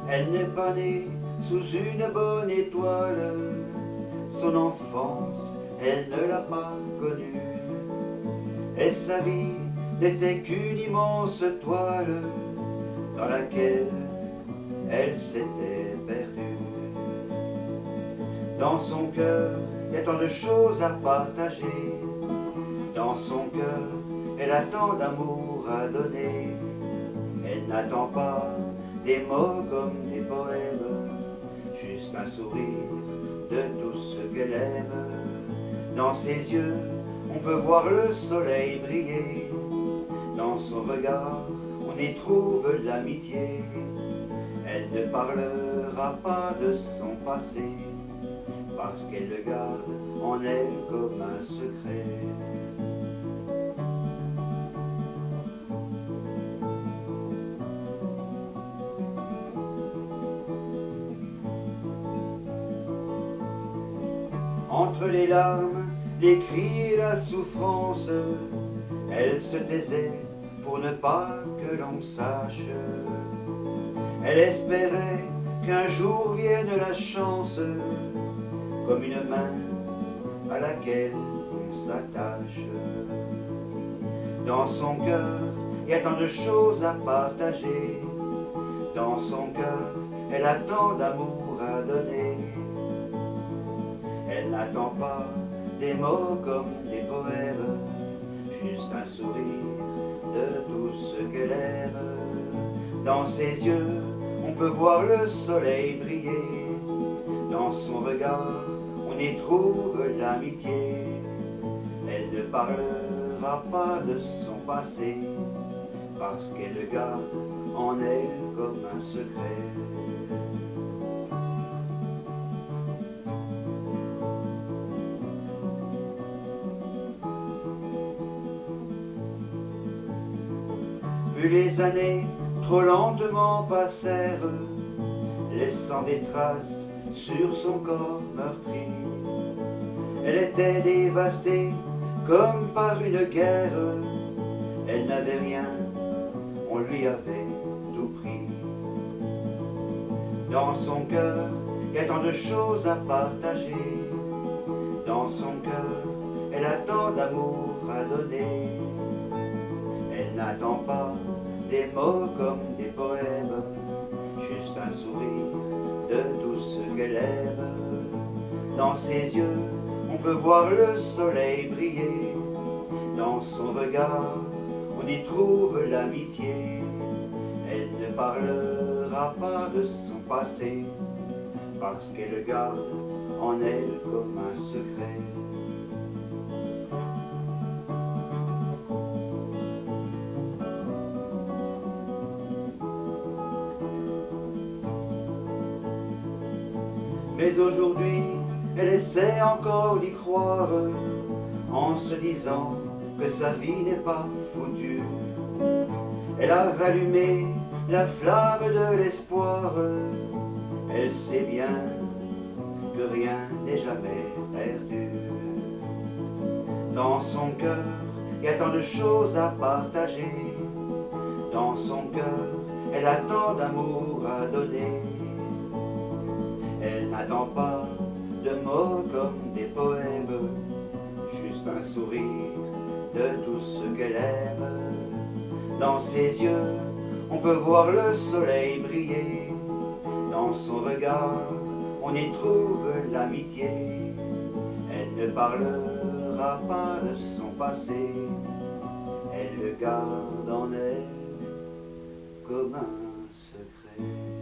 Elle n'est pas née sous une bonne étoile, son enfance, elle ne l'a pas connue, et sa vie n'était qu'une immense toile dans laquelle elle s'était perdue. Dans son cœur, il y a tant de choses à partager. Dans son cœur, elle a tant d'amour à donner. Elle n'attend pas des mots comme des poèmes, juste un sourire de tout ce qu'elle aime. Dans ses yeux, on peut voir le soleil briller. Dans son regard, on y trouve l'amitié. Elle ne parlera pas de son passé, parce qu'elle le garde en elle comme un secret. Entre les larmes, les cris et la souffrance, elle se taisait pour ne pas que l'on sache. Elle espérait qu'un jour vienne la chance, comme une main à laquelle on s'attache. Dans son cœur, il y a tant de choses à partager. Dans son cœur, elle a tant d'amour à donner. Elle n'attend pas des mots comme des poèmes, juste un sourire de tout ce qu'elle aime. Dans ses yeux, on peut voir le soleil briller. Dans son regard, on y trouve l'amitié. Elle ne parlera pas de son passé, parce qu'elle le garde en elle comme un secret. Puis les années trop lentement passèrent, laissant des traces sur son corps meurtri. Elle était dévastée comme par une guerre. Elle n'avait rien, on lui avait tout pris. Dans son cœur, il y a tant de choses à partager. Dans son cœur, elle a tant d'amour à donner. Elle n'attend pas des mots comme des poèmes, juste un sourire de tout ce qu'elle aime. Dans ses yeux, on peut voir le soleil briller. Dans son regard, on y trouve l'amitié. Elle ne parlera pas de son passé, parce qu'elle le garde en elle comme un secret. Mais aujourd'hui, elle essaie encore d'y croire, en se disant que sa vie n'est pas foutue. Elle a rallumé la flamme de l'espoir. Elle sait bien que rien n'est jamais perdu. Dans son cœur, il y a tant de choses à partager. Dans son cœur, elle a tant d'amour à donner. Elle n'attend pas de mots comme des poèmes, juste un sourire de tout ce qu'elle aime. Dans ses yeux, on peut voir le soleil briller. Dans son regard, on y trouve l'amitié. Elle ne parlera pas de son passé, elle le garde en elle comme un secret.